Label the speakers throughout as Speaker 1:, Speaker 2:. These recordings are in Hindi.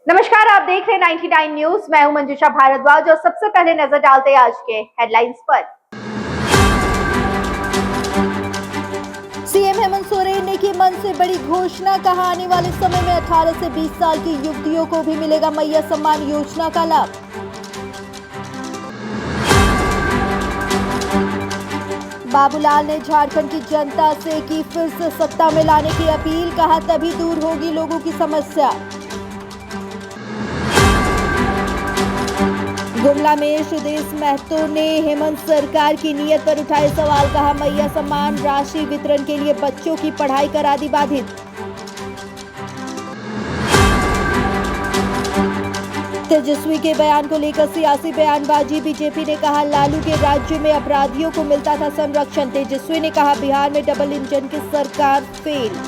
Speaker 1: नमस्कार, आप देख रहे हैं 99 न्यूज। मैं हूं मंजुषा भारद्वाज और सबसे पहले नजर डालते हैं आज के हेडलाइंस पर।
Speaker 2: सीएम हेमंत सोरेन ने की मन से बड़ी घोषणा, कहा आने वाले समय में 18 से 20 साल की युवतियों को भी मिलेगा मैया सम्मान योजना का लाभ। बाबूलाल ने झारखंड की जनता से की फिर से सत्ता में लाने की अपील, कहा तभी दूर होगी लोगों की समस्या। गुमला में सुदेश महतो ने हेमंत सरकार की नीयत पर उठाए सवाल, कहा मैया सम्मान राशि वितरण के लिए बच्चों की पढ़ाई करा दी बाधित। तेजस्वी के बयान को लेकर सियासी बयानबाजी, बीजेपी ने कहा लालू के राज्य में अपराधियों को मिलता था संरक्षण। तेजस्वी ने कहा बिहार में डबल इंजन की सरकार फेल।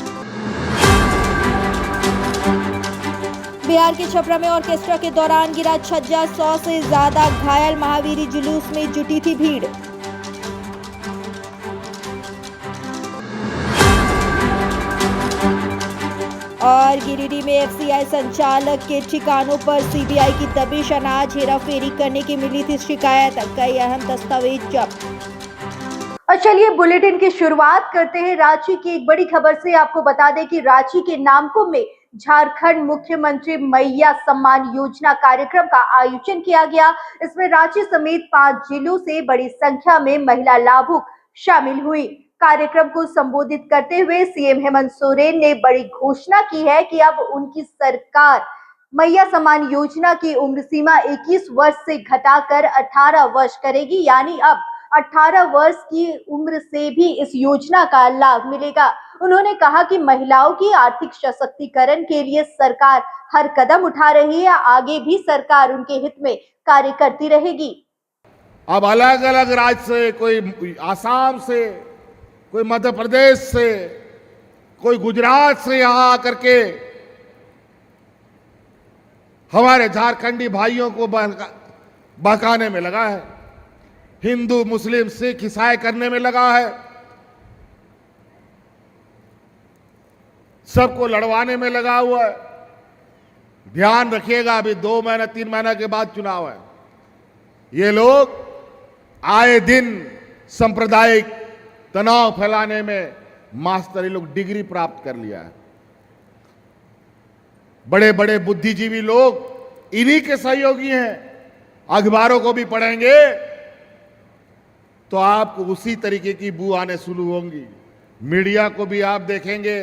Speaker 2: बिहार के छपरा में ऑर्केस्ट्रा के दौरान गिरा छज्जा, 100 से ज्यादा घायल, महावीरी जुलूस में जुटी थी भीड़। और गिरिडीह में एफसीआई संचालक के ठिकानों पर सीबीआई की दबिश, अनाज हेराफेरी करने की मिली थी शिकायत, कई अहम दस्तावेज जब्त।
Speaker 1: और चलिए बुलेटिन की शुरुआत करते हैं रांची की एक बड़ी खबर से। आपको बता दें कि रांची के नामकुम में झारखंड मुख्यमंत्री मैया सम्मान योजना कार्यक्रम का आयोजन किया गया। इसमें रांची समेत 5 जिलों से बड़ी संख्या में महिला लाभुक शामिल हुई। कार्यक्रम को संबोधित करते हुए सीएम हेमंत सोरेन ने बड़ी घोषणा की है कि अब उनकी सरकार मैया सम्मान योजना की उम्र सीमा 21 वर्ष से घटाकर 18 वर्ष करेगी, यानी अब 18 वर्ष की उम्र से भी इस योजना का लाभ मिलेगा। उन्होंने कहा कि महिलाओं की आर्थिक सशक्तिकरण के लिए सरकार हर कदम उठा रही है, आगे भी सरकार उनके हित में कार्य करती रहेगी।
Speaker 3: अब अलग अलग राज्य से, कोई आसाम से, कोई मध्य प्रदेश से, कोई गुजरात से यहां आकर के हमारे झारखंडी भाइयों को बहकाने में लगा है, हिंदू मुस्लिम सिख ईसाई करने में लगा है, सबको लड़वाने में लगा हुआ है। ध्यान रखिएगा, अभी 2 महीने 3 महीने के बाद चुनाव है। ये लोग आए दिन सांप्रदायिक तनाव फैलाने में मास्टर ये लोग डिग्री प्राप्त कर लिया है। बड़े बड़े बुद्धिजीवी लोग इन्हीं के सहयोगी हैं। अखबारों को भी पढ़ेंगे तो आपको उसी तरीके की बू आने शुरू होंगी। मीडिया को भी आप देखेंगे,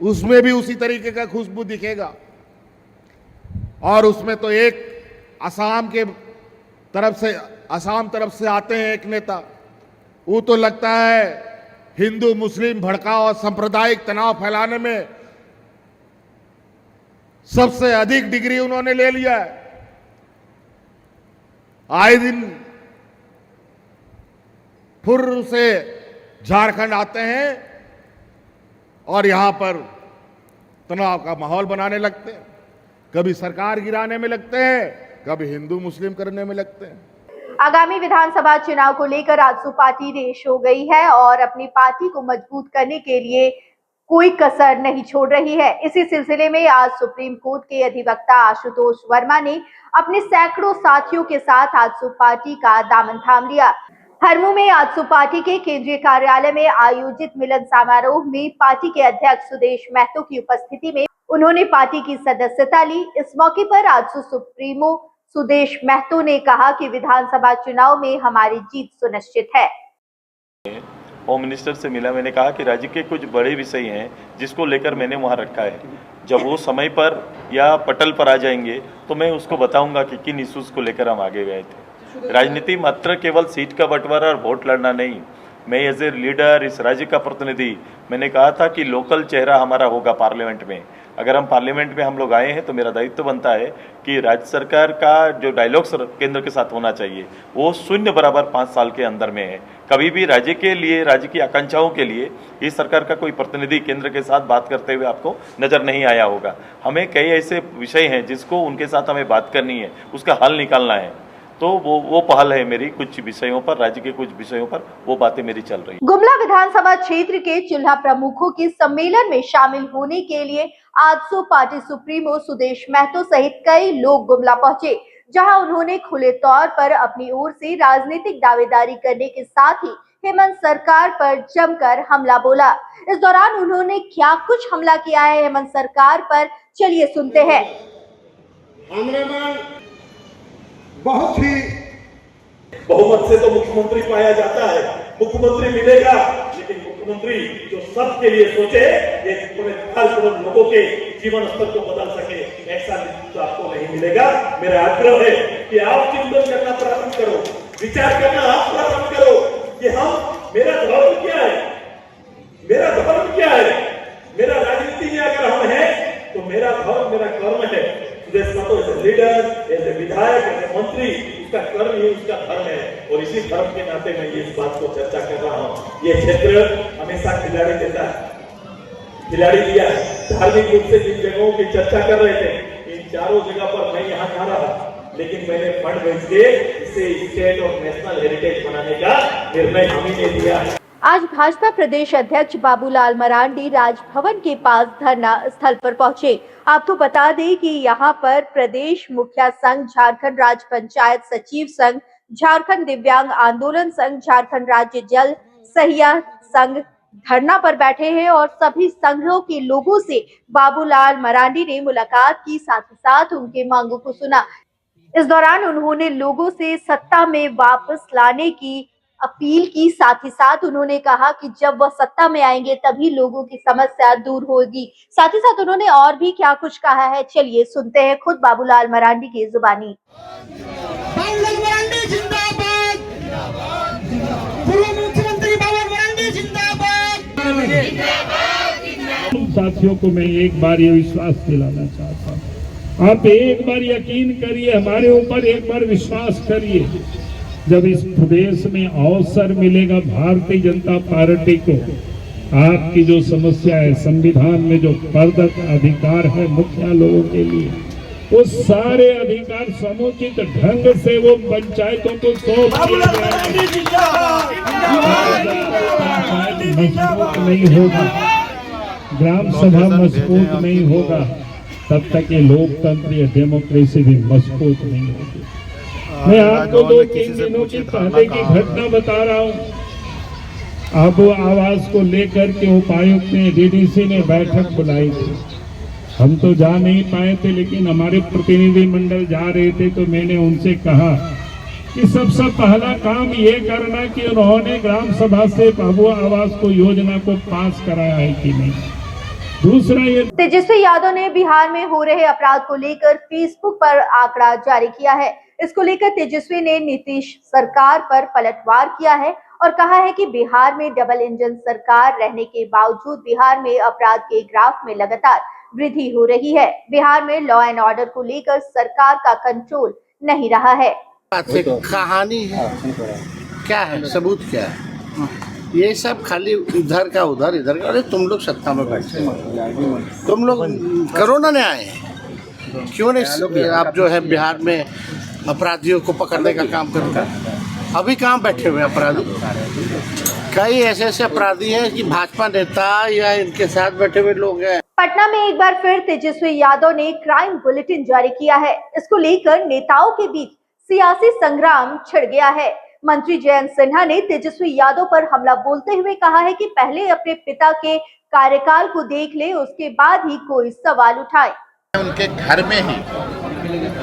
Speaker 3: उसमें भी उसी तरीके का खुशबू दिखेगा। और उसमें तो एक असम तरफ से आते हैं एक नेता, वो तो लगता है हिंदू मुस्लिम भड़काव और सांप्रदायिक तनाव फैलाने में सबसे अधिक डिग्री उन्होंने ले लिया है। आए दिन फुर्र से झारखंड आते हैं और यहां पर तनाव का माहौल बनाने लगते हैं, कभी सरकार गिराने में लगते हैं, कभी हिंदू मुस्लिम करने में लगते हैं।
Speaker 1: आगामी विधानसभा चुनाव को लेकर आजसू पार्टी रेश हो गई है और अपनी पार्टी को मजबूत करने के लिए कोई कसर नहीं छोड़ रही है। इसी सिलसिले में आज सुप्रीम कोर्ट के अधिवक्ता आशुतोष वर्मा ने अपने सैकड़ों साथियों के साथ आजसू पार्टी का दामन थाम लिया। हरमू में आजसू पार्टी के केंद्रीय कार्यालय में आयोजित मिलन समारोह में पार्टी के अध्यक्ष सुदेश महतो की उपस्थिति में उन्होंने पार्टी की सदस्यता ली। इस मौके पर आजसू सुप्रीमो सुदेश महतो ने कहा कि विधानसभा चुनाव में हमारी जीत सुनिश्चित है।
Speaker 4: होम मिनिस्टर से मिला, मैंने कहा कि राज्य के कुछ बड़े विषय हैं जिसको लेकर मैंने वहाँ रखा है। जब वो समय पर या पटल पर आ जाएंगे तो मैं उसको बताऊंगा कि किन इश्यूज को लेकर हम आगे गए थे। राजनीति मात्र केवल सीट का बंटवारा और वोट लड़ना नहीं। मैं एज ए लीडर, इस राज्य का प्रतिनिधि, मैंने कहा था कि लोकल चेहरा हमारा होगा पार्लियामेंट में। अगर हम पार्लियामेंट में हम लोग आए हैं तो मेरा दायित्व बनता है कि राज्य सरकार का जो डायलॉग केंद्र के साथ होना चाहिए वो शून्य बराबर 5 साल के अंदर में है। कभी भी राज्य के लिए, राज्य की आकांक्षाओं के लिए इस सरकार का कोई प्रतिनिधि केंद्र के साथ बात करते हुए आपको नजर नहीं आया होगा। हमें कई ऐसे विषय हैं जिसको उनके साथ हमें बात करनी है, उसका हल निकालना है। तो वो पहल है मेरी कुछ विषयों पर, राज्य के कुछ विषयों पर वो बातें मेरी चल रही।
Speaker 1: गुमला विधानसभा क्षेत्र के चुल्हा प्रमुखों के सम्मेलन में शामिल होने के लिए आजसू पार्टी सुप्रीमो सुदेश महतो सहित कई लोग गुमला पहुंचे, जहां उन्होंने खुले तौर पर अपनी ओर से राजनीतिक दावेदारी करने के साथ ही हेमंत सरकार पर जमकर हमला बोला। इस दौरान उन्होंने क्या कुछ हमला किया है हेमंत सरकार पर, चलिए सुनते हैं।
Speaker 5: बहुत ही
Speaker 6: बहुमत से तो मुख्यमंत्री पाया जाता है, मुख्यमंत्री मिलेगा, लेकिन मुख्यमंत्री जो सबके लिए सोचे, ये पूरे करोड़ लोगों के जीवन स्तर को बदल सके, ऐसा तो आपको नहीं मिलेगा। मेरा आग्रह है कि आप चिंतन करना प्रारंभ करो, विचार करना आप प्रारंभ करो कि मेरा धर्म क्या है, मेरा धर्म क्या है, मेरा राजनीति में अगर हम हैं तो मेरा धर्म मेरा कर्म है। Sudesh Mahato as a leader, as a विधायक, एज ए मंत्री, उसका कर्म ही उसका धर्म है और इसी धर्म के नाते मैं ये इस बात को चर्चा कर रहा हूँ। ये क्षेत्र हमेशा खिलाड़ी देता है, खिलाड़ी दिया है। धार्मिक रूप से जिन जगहों की चर्चा कर रहे थे, इन चारों जगह पर मैं यहाँ जा रहा, लेकिन मैंने फंड भेज के इसे स्टेट और नेशनल हेरिटेज बनाने का निर्णय हम ही ने लिया है।
Speaker 1: आज भाजपा प्रदेश अध्यक्ष बाबूलाल मरांडी राजभवन के पास धरना स्थल पर पहुंचे। आपको बता दें कि यहां पर प्रदेश मुखिया संघ, झारखंड राज्य पंचायत सचिव संघ, झारखंड दिव्यांग आंदोलन संघ, झारखंड राज्य जल सहिया संघ धरना पर बैठे हैं और सभी संघों के लोगों से बाबूलाल मरांडी ने मुलाकात की, साथ ही साथ उनके मांगों को सुना। इस दौरान उन्होंने लोगों से सत्ता में वापस लाने की अपील की, साथ ही साथ उन्होंने कहा कि जब वह सत्ता में आएंगे तभी लोगों की समस्या दूर होगी। साथ ही साथ उन्होंने और भी क्या कुछ कहा है, चलिए सुनते हैं खुद बाबूलाल मरांडी की जुबानी।
Speaker 5: बाबूलाल मरांडी जिंदाबाद, पूर्व मुख्यमंत्री बाबूलाल मरांडी जिंदाबाद।
Speaker 7: साथियों को मैं एक बार ये विश्वास दिलाना चाहता हूँ, आप एक बार यकीन करिए, हमारे ऊपर एक बार विश्वास करिए। जब इस प्रदेश में अवसर मिलेगा भारतीय जनता पार्टी को, आपकी जो समस्या है, संविधान में जो प्रदत्त अधिकार है मुखिया लोगों के लिए, वो सारे अधिकार समुचित ढंग से वो पंचायतों को सौंप दिए जाएंगे। मजबूत नहीं होगा, ग्राम सभा मजबूत नहीं होगा, तब तक ये लोकतंत्र या डेमोक्रेसी भी मजबूत नहीं होगी। मैं आपको 2-3 दिनों की पहले की घटना बता रहा हूँ। आबो आवास को लेकर के उपायुक्त ने, डीडीसी ने बैठक बुलाई थी। हम तो जा नहीं पाए थे, लेकिन हमारे प्रतिनिधि मंडल जा रहे थे, तो मैंने उनसे कहा कि सबसे पहला काम ये करना कि उन्होंने ग्राम सभा से आबो आवास को योजना को पास कराया है कि नहीं। दूसरा, ये
Speaker 1: तेजस्वी यादव ने बिहार में हो रहे अपराध को लेकर फेसबुक पर आंकड़ा जारी किया है। इसको लेकर तेजस्वी ने नीतीश सरकार पर पलटवार किया है और कहा है कि बिहार में डबल इंजन सरकार रहने के बावजूद बिहार में अपराध के ग्राफ में लगातार वृद्धि हो रही है। बिहार में लॉ एंड ऑर्डर को लेकर सरकार का कंट्रोल नहीं रहा है।
Speaker 8: कहानी है, क्या है, सबूत क्या है? ये सब खाली इधर का उधर, इधर का। अरे तुम लोग सत्ता में बैठे, तुम लोग कोरोना ने आए, क्यों नहीं आप जो है बिहार में अपराधियों को पकड़ने का काम करता है? अभी कहाँ बैठे हुए अपराधी? कई ऐसे अपराधी हैं कि भाजपा नेता या इनके साथ बैठे हुए लोग हैं।
Speaker 1: पटना में एक बार फिर तेजस्वी यादव ने क्राइम बुलेटिन जारी किया है। इसको लेकर नेताओं के बीच सियासी संग्राम छिड़ गया है। मंत्री जयंत सिन्हा ने तेजस्वी यादव पर हमला बोलते हुए कहा है कि पहले अपने पिता के कार्यकाल को देख ले, उसके बाद ही कोई सवाल उठाए।
Speaker 9: उनके घर में ही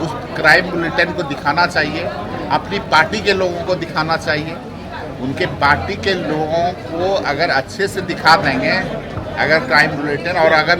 Speaker 9: उस क्राइम बुलेटिन को दिखाना चाहिए, अपनी पार्टी के लोगों को दिखाना चाहिए। उनके पार्टी के लोगों को अगर अच्छे से दिखा देंगे अगर क्राइम बुलेटिन, और अगर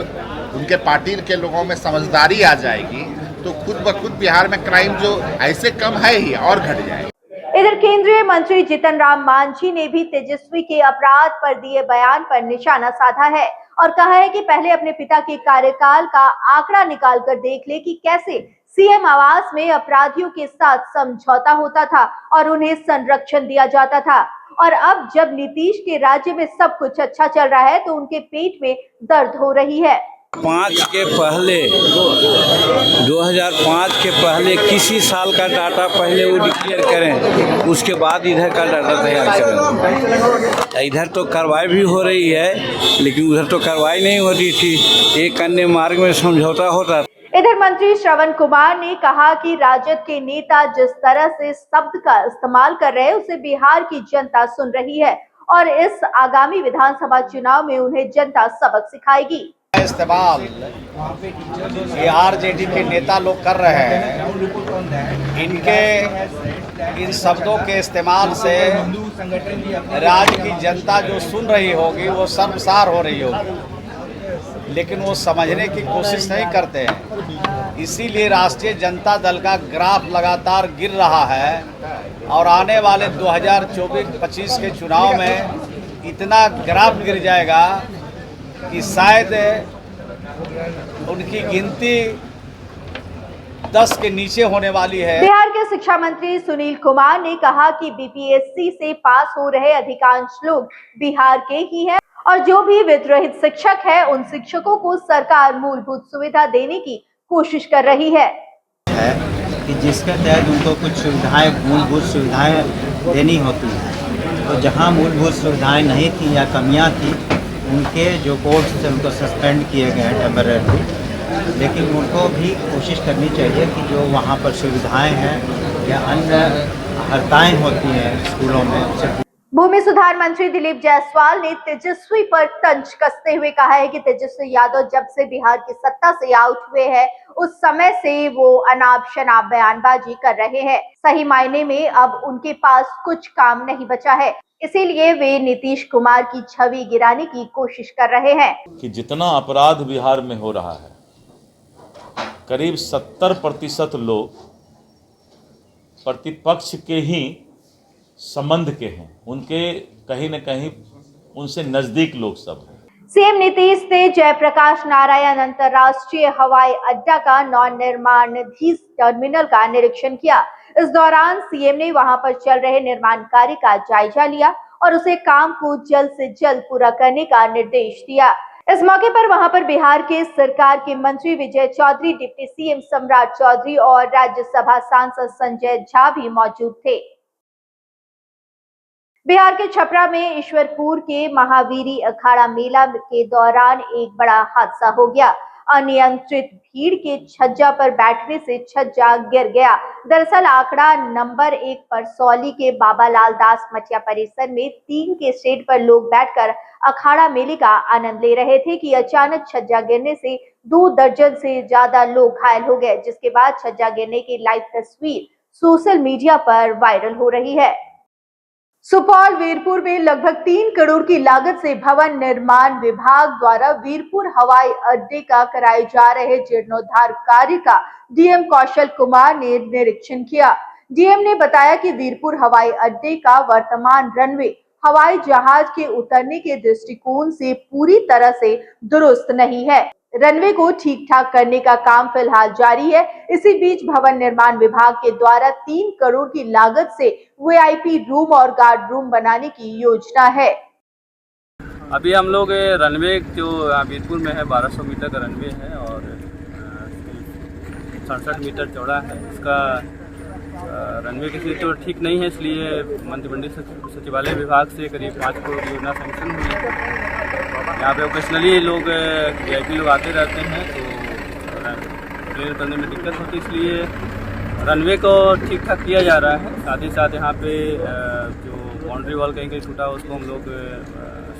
Speaker 9: उनके पार्टी के लोगों में समझदारी आ जाएगी, तो खुद ब खुद बिहार में क्राइम जो ऐसे कम है ही और घट जाएगा।
Speaker 1: इधर केंद्रीय मंत्री जीतन राम मांझी ने भी तेजस्वी के अपराध पर दिए बयान पर निशाना साधा है और कहा है कि पहले अपने पिता के कार्यकाल का आंकड़ा निकाल कर देख ले कि कैसे सीएम आवास में अपराधियों के साथ समझौता होता था और उन्हें संरक्षण दिया जाता था, और अब जब नीतीश के राज्य में सब कुछ अच्छा चल रहा है तो उनके पेट में दर्द हो रही है।
Speaker 10: 2005 के पहले किसी साल का डाटा पहले वो डिक्लेयर करें, उसके बाद इधर का डाटा तैयार करें। इधर तो कार्रवाई भी हो रही है, लेकिन उधर तो कार्रवाई नहीं हो रही थी। एक अन्य मार्ग में समझौता होता।
Speaker 1: इधर मंत्री श्रवण कुमार ने कहा कि राजद के नेता जिस तरह से शब्द का इस्तेमाल कर रहे हैं उसे बिहार की जनता सुन रही है और इस आगामी विधानसभा चुनाव में उन्हें जनता सबक सिखाएगी।
Speaker 11: इस्तेमाल ये आरजेडी के नेता लोग कर रहे हैं, इनके इन शब्दों के इस्तेमाल से राज्य की जनता जो सुन रही होगी वो शर्मसार हो रही होगी, लेकिन वो समझने की कोशिश नहीं करते हैं। इसीलिए राष्ट्रीय जनता दल का ग्राफ लगातार गिर रहा है और आने वाले 2024-25 के चुनाव में इतना ग्राफ गिर जाएगा कि शायद उनकी गिनती 10 के नीचे होने वाली है।
Speaker 1: बिहार के शिक्षा मंत्री सुनील कुमार ने कहा कि बीपीएससी से पास हो रहे अधिकांश लोग बिहार के ही हैं और जो भी विद्रोहित शिक्षक है उन शिक्षकों को सरकार मूलभूत सुविधा देने की कोशिश कर रही है
Speaker 12: कि जिसके तहत उनको कुछ सुविधाएं, मूलभूत सुविधाएं देनी होती हैं, तो जहां मूलभूत सुविधाएं नहीं थी या कमियां थी, उनके जो कोर्स से उनको सस्पेंड किए गए हैं टेम्परेरी, लेकिन उनको भी कोशिश करनी चाहिए कि जो वहाँ पर सुविधाएं हैं या अन्य हड़ताएं होती हैं स्कूलों में।
Speaker 1: भूमि सुधार मंत्री दिलीप जायसवाल ने तेजस्वी पर तंज कसते हुए कहा है कि तेजस्वी यादव जब से बिहार की सत्ता से आउट हुए हैं उस समय से वो अनाप शनाप बयानबाजी कर रहे हैं। सही मायने में अब उनके पास कुछ काम नहीं बचा है, इसीलिए वे नीतीश कुमार की छवि गिराने की कोशिश कर रहे हैं।
Speaker 13: कि जितना अपराध बिहार में हो रहा है, करीब 70% लोग प्रतिपक्ष के ही संबंध के हैं, उनके कहीं न कहीं उनसे नजदीक लोग सब हैं।
Speaker 1: सीएम नीतीश ने जयप्रकाश नारायण अंतर्राष्ट्रीय हवाई अड्डा का नवनिर्माणाधीन टर्मिनल का निरीक्षण किया। इस दौरान सीएम ने वहां पर चल रहे निर्माण कार्य का जायजा लिया और उसे काम को जल्द से जल्द पूरा करने का निर्देश दिया। इस मौके पर वहां पर बिहार के सरकार के मंत्री विजय चौधरी, डिप्टी सीएम सम्राट चौधरी और राज्यसभा सांसद संजय झा भी मौजूद थे। बिहार के छपरा में ईश्वरपुर के महावीरी अखाड़ा मेला के दौरान एक बड़ा हादसा हो गया। अनियंत्रित भीड़ के छज्जा पर बैठने से छज्जा गिर गया। दरअसल आंकड़ा नंबर 1 पर सौली के बाबा लाल दास मठिया परिसर में 3 के शेड पर लोग बैठकर अखाड़ा मेले का आनंद ले रहे थे कि अचानक छज्जा गिरने से 2 दर्जन से ज्यादा लोग घायल हो गए, जिसके बाद छज्जा गिरने की लाइव तस्वीर सोशल मीडिया पर वायरल हो रही है। सुपौल वीरपुर में लगभग 3 करोड़ की लागत से भवन निर्माण विभाग द्वारा वीरपुर हवाई अड्डे का कराए जा रहे जीर्णोद्धार कार्य का डीएम कौशल कुमार ने निरीक्षण किया। डीएम ने बताया कि वीरपुर हवाई अड्डे का वर्तमान रनवे हवाई जहाज के उतरने के दृष्टिकोण से पूरी तरह से दुरुस्त नहीं है। रनवे को ठीक ठाक करने का काम फिलहाल जारी है। इसी बीच भवन निर्माण विभाग के द्वारा 3 करोड़ की लागत से वीआईपी रूम और गार्ड रूम बनाने की योजना है।
Speaker 14: अभी हम लोग रनवे जो वीरपुर में है 1200 मीटर का रनवे है और 67 मीटर चौड़ा है। इसका रनवे की स्थिति तो ठीक नहीं है, इसलिए मंत्रिमंडल सचिवालय विभाग से करीब 5 करोड़ की योजना सैंक्शन हुई है। यहाँ पे ओकेशनली लोग वीआईपी लोग आते रहते हैं तो ट्रेन करने में दिक्कत होती है, इसलिए रनवे को ठीक ठाक किया जा रहा है। साथ ही साथ यहाँ पे जो बाउंड्री वॉल कहीं कहीं टूटा उसको हम लोग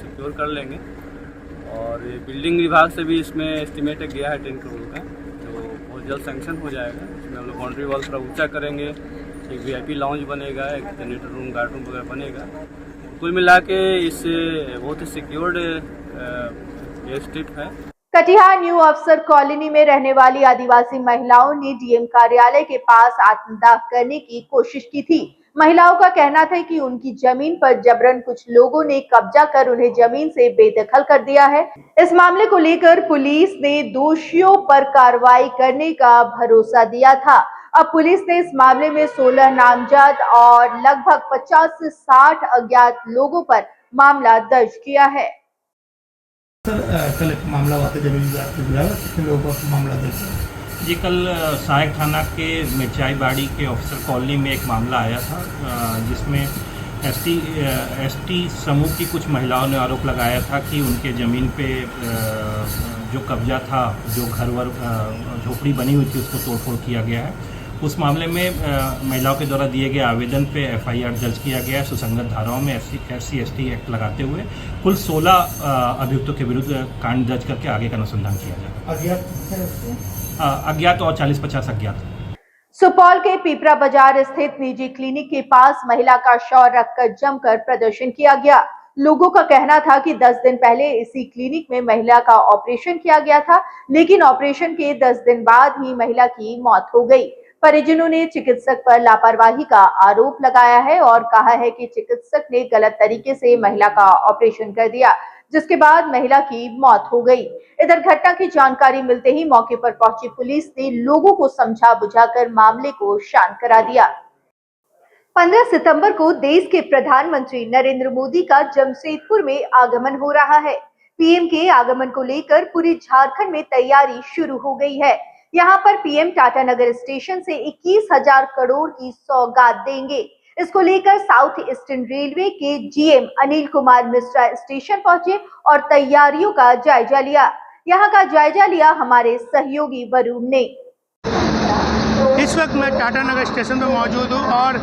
Speaker 14: सिक्योर कर लेंगे और बिल्डिंग विभाग से भी इसमें एस्टिमेट गया है 10 करोड़ का, तो बहुत जल्द सैंक्शन हो जाएगा। इसमें हम लोग बाउंड्री वॉल थोड़ा ऊँचा करेंगे, एक वीआईपी लाउंज बनेगा, एक जनरेटर रूम, गार्ड रूम वगैरह बनेगा। कुल मिला के इससे बहुत ही सिक्योर्ड स्ट्रिप है।
Speaker 1: कटिहार न्यू अफसर कॉलोनी में रहने वाली आदिवासी महिलाओं ने डीएम कार्यालय के पास आत्मदाह करने की कोशिश की थी। महिलाओं का कहना था कि उनकी जमीन पर जबरन कुछ लोगों ने कब्जा कर उन्हें जमीन से बेदखल कर दिया है। इस मामले को लेकर पुलिस ने दोषियों पर कार्रवाई करने का भरोसा दिया था। अब पुलिस ने इस मामले में 16 नामजद और लगभग 50 से 60 अज्ञात लोगों पर मामला दर्ज किया है।
Speaker 5: कल एक मामला हुआ था जमीन विवाद के खिलाफ, कितने लोगों पर मामला दर्ज है?
Speaker 15: जी, कल सहायक थाना के मिर्चाई बाड़ी के ऑफिसर कॉलोनी में एक मामला आया था जिसमें
Speaker 5: एसटी समूह की कुछ महिलाओं ने आरोप लगाया था कि उनके ज़मीन पे जो कब्जा था, जो घर वर झोपड़ी बनी हुई थी, उसको तोड़फोड़ किया गया है। उस मामले में महिलाओं के द्वारा दिए गए आवेदन पे एफआईआर दर्ज किया गया है। सुसंगत धाराओं में SC/ST एक्ट लगाते हुए कुल 16 अभियुक्तों के विरुद्ध कांड दर्ज करके आगे का अनुसंधान किया जाएगा। अज्ञात और 40-50 अज्ञात।
Speaker 1: सुपौल के पिपरा बाजार स्थित निजी क्लिनिक के पास महिला का शव रखकर जमकर प्रदर्शन किया गया। लोगों का कहना था कि 10 दिन पहले इसी क्लिनिक में महिला का ऑपरेशन किया गया था, लेकिन ऑपरेशन के 10 दिन बाद ही महिला की मौत हो गई। परिजनों ने चिकित्सक पर लापरवाही का आरोप लगाया है और कहा है कि चिकित्सक ने गलत तरीके से महिला का ऑपरेशन कर दिया, जिसके बाद महिला की मौत हो गई। इधर घटना की जानकारी मिलते ही मौके पर पहुंची पुलिस ने लोगों को समझा बुझाकर मामले को शांत करा दिया। 15 सितंबर को देश के प्रधानमंत्री नरेंद्र मोदी का जमशेदपुर में आगमन हो रहा है। पीएम के आगमन को लेकर पूरे झारखंड में तैयारी शुरू हो गई है। यहाँ पर पीएम टाटानगर स्टेशन से 21,000 करोड़ की सौगात देंगे। इसको लेकर साउथ ईस्टर्न रेलवे के जीएम अनिल कुमार मिश्रा स्टेशन पहुंचे और तैयारियों का जायजा लिया। यहाँ का जायजा लिया हमारे सहयोगी वरुण ने।
Speaker 5: इस वक्त मैं टाटानगर स्टेशन पर मौजूद हूँ और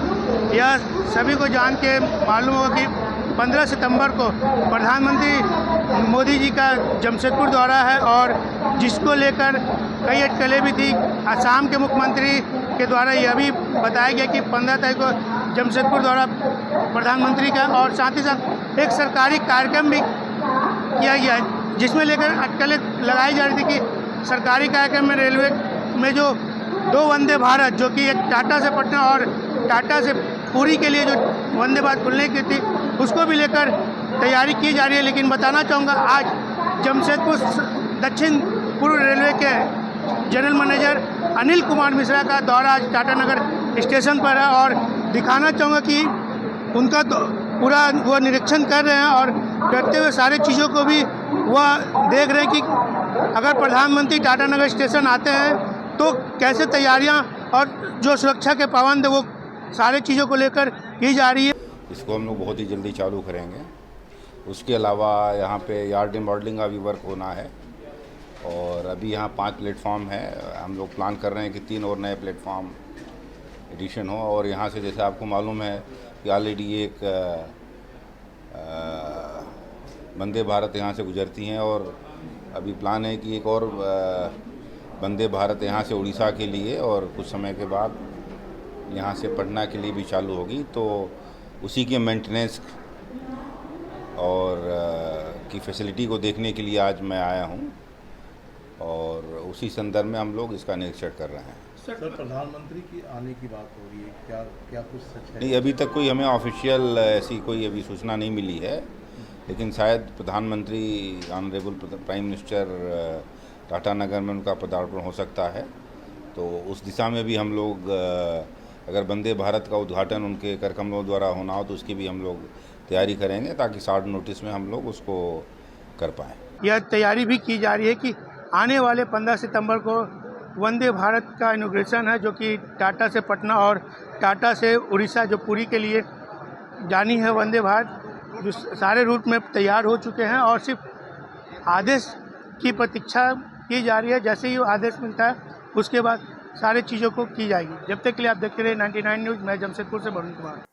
Speaker 5: यह सभी को जान के मालूम होगा कि 15 सितंबर को प्रधानमंत्री मोदी जी का जमशेदपुर दौरा है और जिसको लेकर कई अटकलें भी थी। असम के मुख्यमंत्री के द्वारा यह भी बताया गया कि 15 तारीख को जमशेदपुर दौरा प्रधानमंत्री का और साथ ही साथ एक सरकारी कार्यक्रम भी किया गया है, जिसमें लेकर अटकलें लगाई जा रही थी कि सरकारी कार्यक्रम में रेलवे में जो 2 वंदे भारत, जो कि एक टाटा से पटना और टाटा से पुरी के लिए जो वंदे भारत खुलने की थी, उसको भी लेकर तैयारी की जा रही है। लेकिन बताना चाहूँगा, आज जमशेदपुर दक्षिण पूर्व रेलवे के जनरल मैनेजर अनिल कुमार मिश्रा का दौरा आज टाटानगर स्टेशन पर है और दिखाना चाहूँगा कि उनका पूरा वो निरीक्षण कर रहे हैं और करते हुए सारी चीज़ों को भी वह देख रहे हैं कि अगर प्रधानमंत्री टाटानगर स्टेशन आते हैं तो कैसे तैयारियां और जो सुरक्षा के पाबंद है वो सारे चीज़ों को लेकर की जा रही है।
Speaker 15: इसको हम लोग बहुत ही जल्दी चालू करेंगे। उसके अलावा यहाँ पे यार्ड रिमॉडलिंग का भी वर्क होना है और अभी यहाँ 5 प्लेटफॉर्म है। हम लोग प्लान कर रहे हैं कि 3 और नए प्लेटफॉर्म एडिशन हो और यहाँ से जैसे आपको मालूम है कि ऑलरेडी एक वंदे भारत यहाँ से गुजरती हैं और अभी प्लान है कि एक और वंदे भारत यहाँ से उड़ीसा के लिए और कुछ समय के बाद यहाँ से पटना के लिए भी चालू होगी। तो उसी के मेंटेनेंस और की फैसिलिटी को देखने के लिए आज मैं आया हूँ और उसी संदर्भ में हम लोग इसका निरीक्षण कर रहे हैं।
Speaker 16: सर, प्रधानमंत्री की आने की बात हो रही है, क्या कुछ सच है?
Speaker 15: नहीं, अभी तक कोई हमें ऑफिशियल ऐसी कोई अभी सूचना नहीं मिली है, लेकिन शायद प्रधानमंत्री ऑनरेबल प्राइम मिनिस्टर टाटानगर में उनका पदार्पण हो सकता है। तो उस दिशा में भी हम लोग अगर वंदे भारत का उद्घाटन उनके करकमलों द्वारा होना हो तो उसकी भी हम लोग तैयारी करेंगे ताकि शॉर्ट नोटिस में हम लोग उसको कर पाएँ।
Speaker 5: यह तैयारी भी की जा रही है कि आने वाले 15 सितंबर को वंदे भारत का इनॉग्रेशन है, जो कि टाटा से पटना और टाटा से उड़ीसा जो पुरी के लिए जानी है वंदे भारत, जो सारे रूट में तैयार हो चुके हैं और सिर्फ आदेश की प्रतीक्षा की जा रही है। जैसे ही आदेश मिलता है उसके बाद सारी चीज़ों को की जाएगी। जब तक के लिए आप देखते रहे 99 न्यूज़। मैं जमशेदपुर से वरुण कुमार।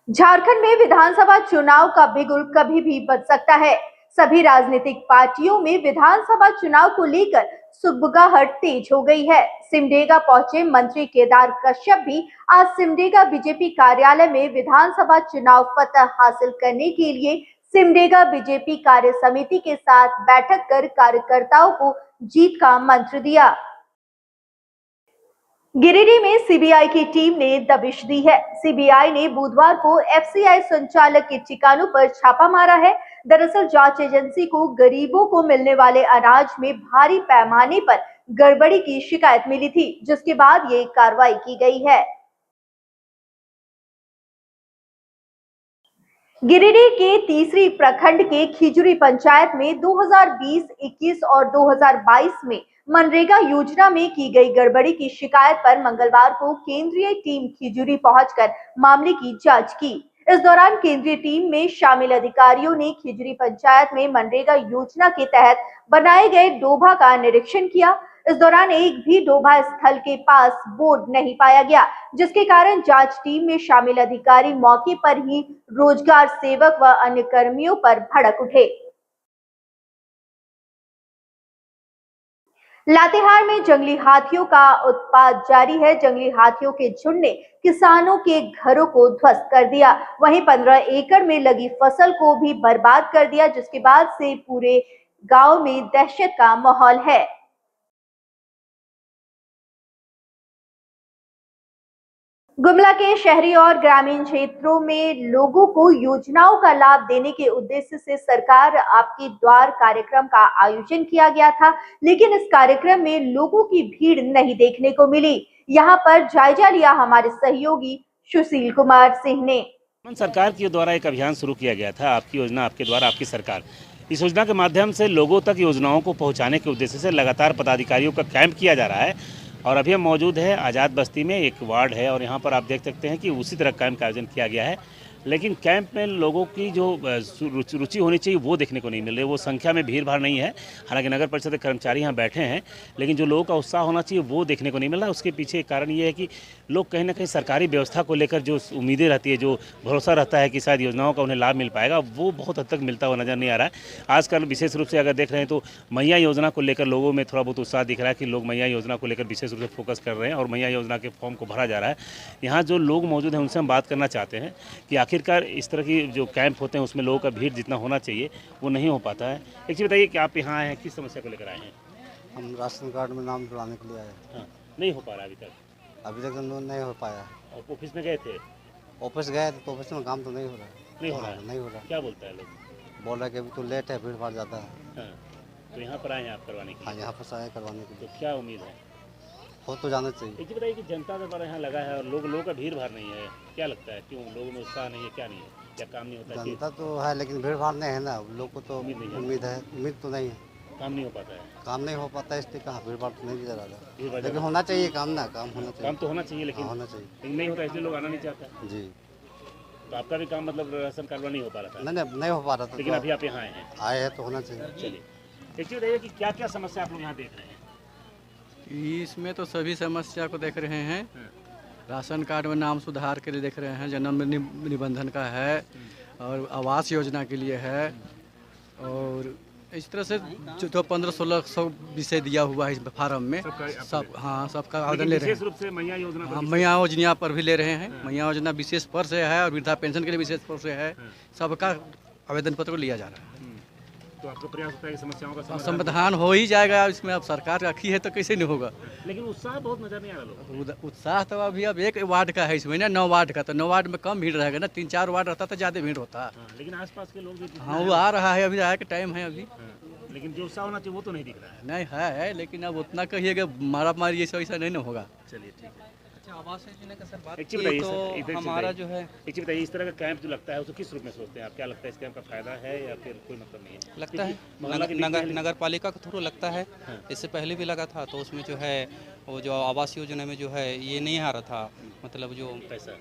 Speaker 1: झारखंड में विधानसभा चुनाव का बिगुल कभी भी बज सकता है। सभी राजनीतिक पार्टियों में विधानसभा चुनाव को लेकर सुगबुगाहट तेज हो गई है। सिमडेगा पहुंचे मंत्री केदार कश्यप भी आज सिमडेगा बीजेपी कार्यालय में विधानसभा चुनाव फतह हासिल करने के लिए सिमडेगा बीजेपी कार्य समिति के साथ बैठक कर कार्यकर्ताओं को जीत का मंत्र दिया। गिरिडीह में सीबीआई की टीम ने दबिश दी है। सीबीआई ने बुधवार को एफसीआई संचालक के ठिकानों पर छापा मारा है। दरअसल जांच एजेंसी को गरीबों को मिलने वाले अनाज में भारी पैमाने पर गड़बड़ी की शिकायत मिली थी, जिसके बाद ये कार्रवाई की गई है। गिरिडीह के तीसरी प्रखंड के खिजुरी पंचायत में 2020, 21 और 2022 में मनरेगा योजना में की गई गड़बड़ी की शिकायत पर मंगलवार को केंद्रीय टीम खिजुरी पहुंचकर मामले की जांच की। इस दौरान केंद्रीय टीम में शामिल अधिकारियों ने खिजरी पंचायत में मनरेगा योजना के तहत बनाए गए डोभा का निरीक्षण किया। इस दौरान एक भी डोभा स्थल के पास बोर्ड नहीं पाया गया, जिसके कारण जांच टीम में शामिल अधिकारी मौके पर ही रोजगार सेवक व अन्य कर्मियों पर भड़क उठे। लातेहार में जंगली हाथियों का उत्पात जारी है। जंगली हाथियों के झुंड ने किसानों के घरों को ध्वस्त कर दिया, वहीं 15 एकड़ में लगी फसल को भी बर्बाद कर दिया, जिसके बाद से पूरे गांव में दहशत का माहौल है। गुमला के शहरी और ग्रामीण क्षेत्रों में लोगों को योजनाओं का लाभ देने के उद्देश्य से सरकार आपके द्वार कार्यक्रम का आयोजन किया गया था, लेकिन इस कार्यक्रम में लोगों की भीड़ नहीं देखने को मिली। यहां पर जायजा लिया हमारे सहयोगी सुशील कुमार सिंह ने।
Speaker 17: सरकार के द्वारा एक अभियान शुरू किया गया था, आपकी योजना आपके द्वार आपकी सरकार। इस योजना के माध्यम से लोगों तक योजनाओं को पहुँचाने के उद्देश्य से लगातार पदाधिकारियों का कैंप किया जा रहा है और अभी हम मौजूद है आज़ाद बस्ती में, एक वार्ड है और यहाँ पर आप देख सकते हैं कि उसी तरह कैंप का आयोजन किया गया है, लेकिन कैंप में लोगों की जो रुचि होनी चाहिए वो देखने को नहीं मिल रही। वो संख्या में भीड़ भाड़ नहीं है, हालांकि नगर परिषद के कर्मचारी यहाँ बैठे हैं, लेकिन जो लोगों का उत्साह होना चाहिए वो देखने को नहीं मिल रहा। उसके पीछे कारण ये है कि लोग कहीं ना कहीं सरकारी व्यवस्था को लेकर जो उम्मीदें रहती है, जो भरोसा रहता है कि शायद योजनाओं का उन्हें लाभ मिल पाएगा, वो बहुत हद तक मिलता हुआ नज़र नहीं आ रहा है। आजकल विशेष रूप से अगर देख रहे हैं तो मैया योजना को लेकर लोगों में थोड़ा बहुत उत्साह दिख रहा है कि लोग मैया योजना को लेकर विशेष रूप से फोकस कर रहे हैं और मैया योजना के फॉर्म को भरा जा रहा है। यहाँ जो लोग मौजूद हैं उनसे हम बात करना चाहते हैं कि आखिरकार इस तरह की जो कैंप होते हैं उसमें लोगों का भीड़ जितना होना चाहिए वो नहीं हो पाता है। एक चीज़ बताइए कि आप यहाँ आए हैं, किस समस्या को लेकर आए हैं?
Speaker 18: हम राशन कार्ड में नाम जुड़ाने के लिए आए।
Speaker 17: हाँ, नहीं हो पा रहा अभी तक
Speaker 18: नहीं हो पाया।
Speaker 17: और ऑफिस में गए थे?
Speaker 18: ऑफिस गए तो ऑफिस में काम तो नहीं हो रहा। नहीं हो रहा।
Speaker 17: क्या बोलता है लोग?
Speaker 18: बोल रहा है कि अभी तो लेट है, भीड़ भाड़ ज़्यादा है।
Speaker 17: हाँ, तो यहाँ पर आए हैं आप करवाने के लिए?
Speaker 18: हाँ, यहाँ पर आए करवाने के लिए।
Speaker 17: तो क्या उम्मीद है?
Speaker 18: हो तो जाना चाहिए।
Speaker 17: एक चीज़ बताइए कि जनता दरबार यहाँ लगा है और लोगों का भीड़ भाड़ नहीं है, क्या लगता है क्यों लोगों में उत्साह नहीं है, क्या नहीं है, क्या काम नहीं होता?
Speaker 18: जनता तो है लेकिन भीड़ भाड़ नहीं है ना, लोग को तो उम्मीद है, उम्मीद तो नहीं है।
Speaker 17: काम नहीं हो पाता है?
Speaker 18: काम नहीं हो पाता है, इसलिए कहाँ भीड़ भाड़ तो नहीं दिया जा रहा, लेकिन होना चाहिए काम ना, काम होना चाहिए।
Speaker 17: काम तो होना चाहिए लेकिन
Speaker 18: होना चाहिए,
Speaker 17: लेकिन नहीं होता इसलिए लोग आना नहीं चाहता।
Speaker 18: जी,
Speaker 17: तो आपका भी काम मतलब राशन कार्ड नहीं हो पा रहा था?
Speaker 18: नहीं हो पा रहा था,
Speaker 17: लेकिन अभी आप यहाँ
Speaker 18: आए हैं तो होना चाहिए।
Speaker 17: चलिए, एक चीज़ बताइए कि क्या क्या समस्या आप लोग यहाँ देख रहे हैं?
Speaker 14: इसमें तो सभी समस्या को देख रहे हैं। राशन कार्ड में नाम सुधार के लिए देख रहे हैं, जन्म निबंधन का है और आवास योजना के लिए है और इस तरह से जो 1500-1600 विषय दिया हुआ है इस फार्म में सब। हाँ, सबका आवेदन ले रहे हैं।
Speaker 17: विशेष रूप से मैया योजना?
Speaker 14: हाँ, मैया योजना पर भी ले रहे हैं। मैया योजना विशेष पर से है और वृद्धा पेंशन के लिए विशेष पर से है। सबका आवेदन पत्र लिया जा रहा है।
Speaker 17: तो आपको प्रयास होता है कि समस्याओं का
Speaker 14: समाधान हो ही जाएगा। इसमें अब सरकार रखी है तो कैसे नहीं होगा।
Speaker 17: लेकिन उत्साह बहुत नजर नहीं आ रहा लोग।
Speaker 14: उत्साह तो अभी अब एक वार्ड का है इसमें ना, 9 वार्ड का, तो 9 वार्ड में कम भीड़ रहेगा ना, 3-4 वार्ड रहता तो ज़्यादा भीड़ होता।
Speaker 17: लेकिन आसपास के लोग भी
Speaker 14: हाँ, वो आ रहा है, अभी आया के टाइम है अभी।
Speaker 17: लेकिन जो उत्साह होना चाहिए वो तो नहीं दिख रहा है।
Speaker 14: नहीं है, लेकिन अब उतना कहिएगा मारा मारी ऐसा नहीं ना होगा।
Speaker 17: चलिए ठीक है।
Speaker 14: आवास योजना का सर बात
Speaker 17: एक चीज़ बताइए
Speaker 14: तो हमारा जो है,
Speaker 17: एक चीज़ बताइए, इस तरह का कैंप जो लगता है उसको किस रूप में सोचते हैं आप? क्या लगता है इस कैंप का फायदा है या फिर कोई मतलब नहीं है?
Speaker 19: लगता है नगर पालिका के थ्रू लगता है। इससे पहले भी लगा था तो उसमें जो है वो जो आवास योजना में जो है ये नहीं आ रहा था, मतलब जो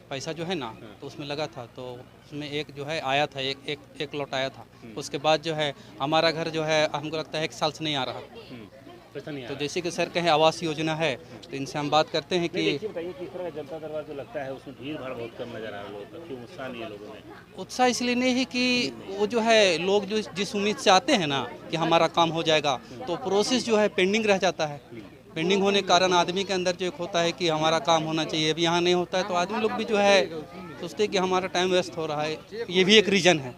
Speaker 19: पैसा जो है ना, तो उसमें लगा था तो उसमें एक जो है आया था, एक लौट आया था। उसके बाद जो है हमारा घर जो है हमको लगता है 1 साल से नहीं आ रहा। तो जैसे कि सर कहें आवास योजना है तो इनसे हम बात करते हैं कि
Speaker 17: बताइए किस तरह का जनता दरबार जो लगता है उसमें भीड़ भाड़ बहुत कम नजर आ रहा है, लोगों का क्यों उत्साह नहीं है लोगों में?
Speaker 19: उत्साह इसलिए नहीं है कि वो जो है लोग जो जिस उम्मीद से आते हैं ना कि हमारा काम हो जाएगा, तो प्रोसेस जो है पेंडिंग रह जाता है। पेंडिंग होने के कारण आदमी के अंदर जो एक होता है कि हमारा काम होना चाहिए, अभी यहाँ नहीं होता है तो आदमी लोग भी जो है सोचते हैं कि हमारा टाइम वेस्ट हो रहा है। ये भी एक रीज़न है।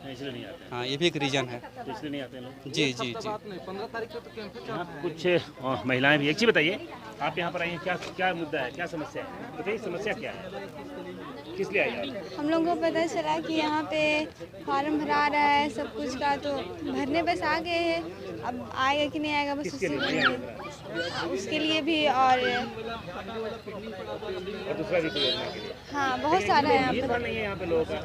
Speaker 19: हाँ, ये भी एक रीज़न है,
Speaker 17: इसलिए नहीं आते लोग।
Speaker 19: जी जी जी।
Speaker 14: 15 तारीख को तो कैंप
Speaker 17: यहाँ कुछ महिलाएं भी। एक चीज़ बताइए, आप यहाँ पर आई हैं, क्या मुद्दा है, क्या समस्या है? बताइए समस्या क्या है, किस लिए आई आप?
Speaker 20: हम लोगों को पता चला कि यहाँ पे फॉर्म भरा रहा है सब कुछ का, तो भरने बस आ गए हैं। अब आएगा कि नहीं आएगा बस उसके लिए भी और
Speaker 17: दूसरा भी कोई योजना के लिए?
Speaker 20: हाँ, बहुत सारा है यहाँ पर।
Speaker 17: नहीं है यहाँ पे लोगों का?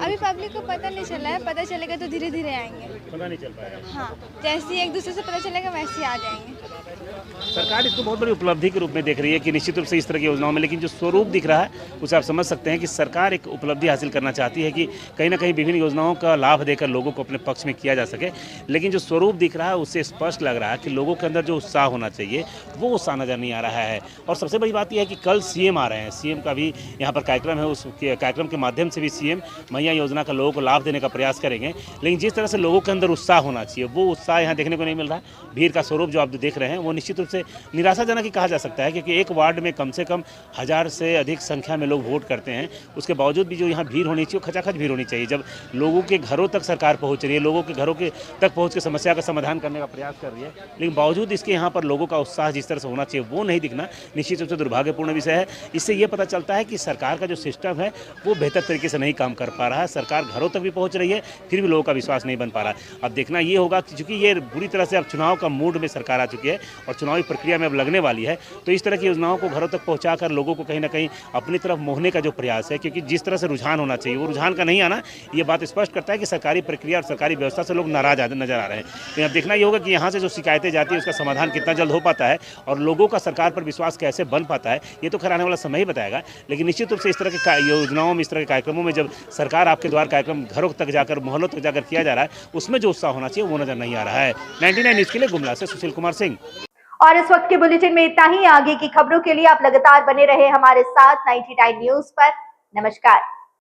Speaker 20: अभी पब्लिक को पता नहीं चला है, पता चलेगा तो धीरे धीरे आएंगे।
Speaker 17: पता नहीं चल पाया।
Speaker 20: हाँ, जैसे ही एक दूसरे से पता चलेगा वैसे ही आ जाएंगे।
Speaker 17: सरकार इसको बहुत बड़ी उपलब्धि के रूप में देख रही है कि निश्चित रूप से इस तरह की योजनाओं में, लेकिन जो स्वरूप दिख रहा है उसे आप समझ सकते हैं कि सरकार एक उपलब्धि हासिल करना चाहती है कि कहीं ना कहीं विभिन्न योजनाओं का लाभ देकर लोगों को अपने पक्ष में किया जा सके, लेकिन जो स्वरूप दिख रहा है उससे स्पष्ट लग रहा है कि लोगों के अंदर जो उत्साह होना चाहिए वो उत्साह नज़र नहीं आ रहा है। और सबसे बड़ी बात यह है कि कल सीएम आ रहे हैं, सीएम का भी यहाँ पर कार्यक्रम है, उस कार्यक्रम के माध्यम से भी सीएम मैया योजना का लोगों को लाभ देने का प्रयास करेंगे, लेकिन जिस तरह से लोगों के अंदर उत्साह होना चाहिए वो उत्साह यहाँ देखने को नहीं मिल रहा है। भीड़ का स्वरूप जो आप देख रहे हैं वो निश्चित रूप से निराशाजनक ही कहा जा सकता है, क्योंकि एक वार्ड में कम से कम 1000 से अधिक संख्या में लोग वोट करते हैं, उसके बावजूद भी जो यहाँ भीड़ होनी चाहिए वो खचाखच भीड़ होनी चाहिए। जब लोगों के घरों तक सरकार पहुँच रही है, लोगों के घरों के तक पहुँच के समस्या का समाधान करने का प्रयास कर रही है, लेकिन बावजूद इसके यहाँ पर लोगों का उत्साह जिस तरह से होना चाहिए वो नहीं दिखना निश्चित रूप से दुर्भाग्यपूर्ण विषय है। इससे ये पता चलता है कि सरकार का जो सिस्टम है वो बेहतर तरीके से नहीं काम कर पा रहा है। सरकार घरों तक भी पहुँच रही है, फिर भी लोगों का विश्वास नहीं बन पा रहा है। अब देखना ये होगा कि चूंकि ये बुरी तरह से अब चुनाव का मूड में सरकार आ चुकी है और चुनावी प्रक्रिया में अब लगने वाली है, तो इस तरह की योजनाओं को घरों तक पहुंचाकर लोगों को कहीं ना कहीं अपनी तरफ मोहने का जो प्रयास है, क्योंकि जिस तरह से रुझान होना चाहिए वो रुझान का नहीं आना, ये बात स्पष्ट करता है कि सरकारी प्रक्रिया और सरकारी व्यवस्था से लोग नाराज नजर आ रहे हैं। तो अब देखना ये होगा कि यहाँ से जो शिकायतें जाती है उसका समाधान कितना जल्द हो पाता है और लोगों का सरकार पर विश्वास कैसे बन पाता है, ये तो खैर आने वाला समय ही बताएगा। लेकिन निश्चित रूप से इस तरह के योजनाओं में, इस तरह के कार्यक्रमों में जब सरकार आपके द्वारा कार्यक्रम घरों तक जाकर, मोहल्लों तक जाकर किया जा रहा है, उसमें जो उत्साह होना चाहिए वो नजर नहीं आ रहा है। 99 न्यूज़ के लिए गुमला से सुशील कुमार सिंह।
Speaker 1: और इस वक्त के बुलेटिन में इतना ही। आगे की खबरों के लिए आप लगातार बने रहे हमारे साथ 99 न्यूज़ पर। नमस्कार।